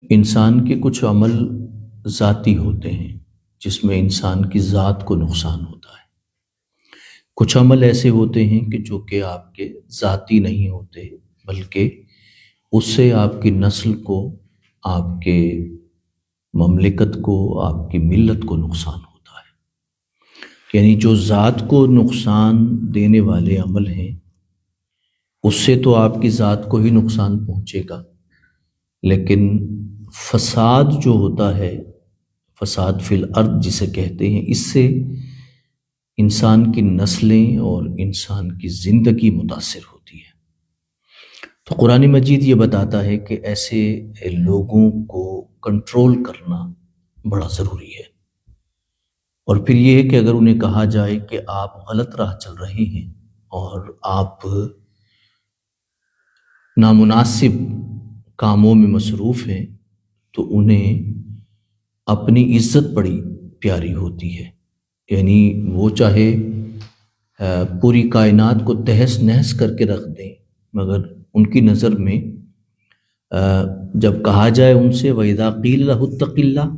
انسان کے کچھ عمل ذاتی ہوتے ہیں جس میں انسان کی ذات کو نقصان ہوتا ہے۔ کچھ عمل ایسے ہوتے ہیں کہ جو کہ آپ کے ذاتی نہیں ہوتے، بلکہ اس سے آپ کی نسل کو، آپ کے مملکت کو، آپ کی ملت کو نقصان ہوتا ہے۔ یعنی جو ذات کو نقصان دینے والے عمل ہیں اس سے تو آپ کی ذات کو ہی نقصان پہنچے گا، لیکن فساد جو ہوتا ہے، فساد فی الارض جسے کہتے ہیں، اس سے انسان کی نسلیں اور انسان کی زندگی متاثر ہوتی ہے۔ تو قرآن مجید یہ بتاتا ہے کہ ایسے لوگوں کو کنٹرول کرنا بڑا ضروری ہے، اور پھر یہ ہے کہ اگر انہیں کہا جائے کہ آپ غلط راہ چل رہے ہیں اور آپ نامناسب کاموں میں مصروف ہیں، تو انہیں اپنی عزت بڑی پیاری ہوتی ہے۔ یعنی وہ چاہے پوری کائنات کو تہس نہس کر کے رکھ دیں، مگر ان کی نظر میں جب کہا جائے ان سے وَإِذَا قِيلَ لَهُ اتَّقِ اللَّهَ،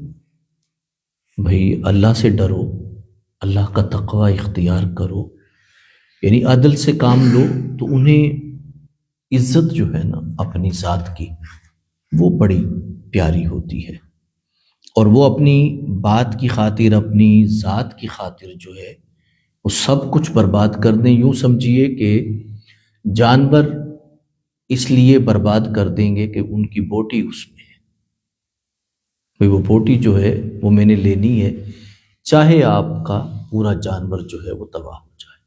بھئی اللہ سے ڈرو، اللہ کا تقوی اختیار کرو، یعنی عدل سے کام لو، تو انہیں عزت جو ہے نا اپنی ذات کی، وہ بڑی پیاری ہوتی ہے، اور وہ اپنی بات کی خاطر، اپنی ذات کی خاطر جو ہے وہ سب کچھ برباد کر دیں۔ یوں سمجھیے کہ جانور اس لیے برباد کر دیں گے کہ ان کی بوٹی اس میں ہے، بھئی وہ بوٹی جو ہے وہ میں نے لینی ہے، چاہے آپ کا پورا جانور جو ہے وہ تباہ ہو جائے۔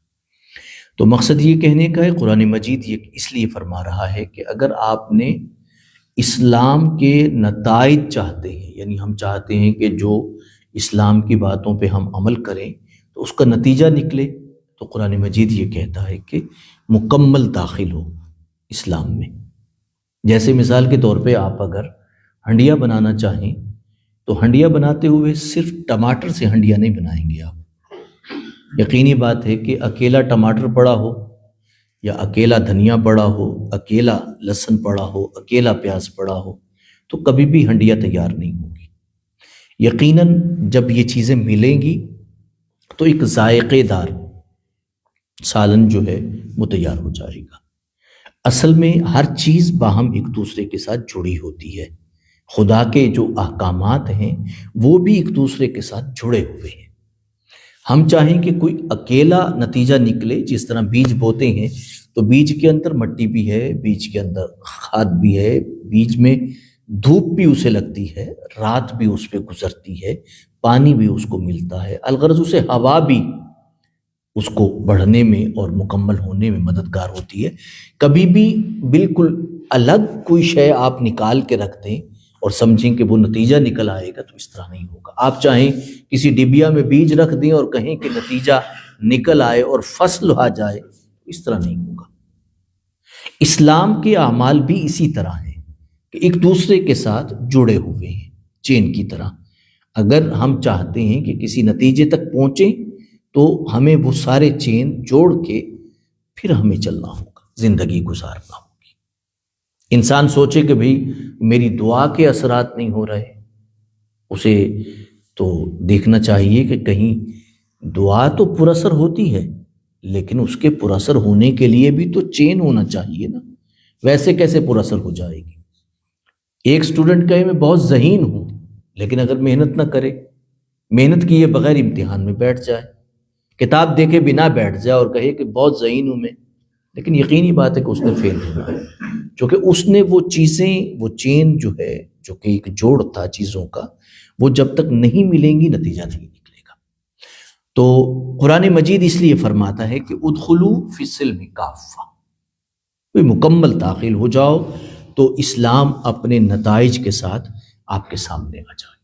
تو مقصد یہ کہنے کا ہے، قرآن مجید یہ اس لیے فرما رہا ہے کہ اگر آپ نے اسلام کے نتائج چاہتے ہیں، یعنی ہم چاہتے ہیں کہ جو اسلام کی باتوں پہ ہم عمل کریں تو اس کا نتیجہ نکلے، تو قرآن مجید یہ کہتا ہے کہ مکمل داخل ہو اسلام میں۔ جیسے مثال کے طور پہ آپ اگر ہنڈیا بنانا چاہیں تو ہنڈیا بناتے ہوئے صرف ٹماٹر سے ہنڈیا نہیں بنائیں گے آپ۔ یقینی بات ہے کہ اکیلا ٹماٹر پڑا ہو یا اکیلا دھنیا پڑا ہو، اکیلا لہسن پڑا ہو، اکیلا پیاز پڑا ہو، تو کبھی بھی ہنڈیا تیار نہیں ہوگی۔ یقیناً جب یہ چیزیں ملیں گی تو ایک ذائقے دار سالن جو ہے وہ تیار ہو جائے گا۔ اصل میں ہر چیز باہم ایک دوسرے کے ساتھ جڑی ہوتی ہے۔ خدا کے جو احکامات ہیں وہ بھی ایک دوسرے کے ساتھ جڑے ہوئے ہیں۔ ہم چاہیں کہ کوئی اکیلا نتیجہ نکلے، جس طرح بیج بوتے ہیں تو بیج کے اندر مٹی بھی ہے، بیج کے اندر کھاد بھی ہے، بیج میں دھوپ بھی اسے لگتی ہے، رات بھی اس پہ گزرتی ہے، پانی بھی اس کو ملتا ہے، الغرض اسے ہوا بھی اس کو بڑھنے میں اور مکمل ہونے میں مددگار ہوتی ہے۔ کبھی بھی بالکل الگ کوئی شے آپ نکال کے رکھ دیں اور سمجھیں کہ وہ نتیجہ نکل آئے گا، تو اس طرح نہیں ہوگا۔ آپ چاہیں کسی ڈبیا میں بیج رکھ دیں اور کہیں کہ نتیجہ نکل آئے اور فصل آ جائے، اس طرح نہیں ہوگا۔ اسلام کے اعمال بھی اسی طرح ہیں کہ ایک دوسرے کے ساتھ جڑے ہوئے ہیں، چین کی طرح۔ اگر ہم چاہتے ہیں کہ کسی نتیجے تک پہنچیں تو ہمیں وہ سارے چین جوڑ کے پھر ہمیں چلنا ہوگا، زندگی گزارنا ہوگی۔ انسان سوچے کہ بھئی میری دعا کے اثرات نہیں ہو رہے، اسے تو دیکھنا چاہیے کہ کہیں دعا تو پر اثر ہوتی ہے، لیکن اس کے پر اثر ہونے کے لیے بھی تو چین ہونا چاہیے نا، ویسے کیسے پر اثر ہو جائے گی؟ ایک سٹوڈنٹ کہے میں بہت ذہین ہوں، لیکن اگر محنت نہ کرے، محنت کیے بغیر امتحان میں بیٹھ جائے، کتاب دیکھے بنا بیٹھ جائے اور کہے کہ بہت ذہین ہوں میں، لیکن یقینی بات ہے کہ اس نے فیل ہونا ہے، کیونکہ اس نے وہ چیزیں، وہ چین جو ہے، جو کہ ایک جوڑ تھا چیزوں کا، وہ جب تک نہیں ملیں گی نتیجہ نہیں نکلے گا۔ تو قرآن مجید اس لیے فرماتا ہے کہ ادخلوا فی السلم کافہ، مکمل داخل ہو جاؤ تو اسلام اپنے نتائج کے ساتھ آپ کے سامنے آ جائے۔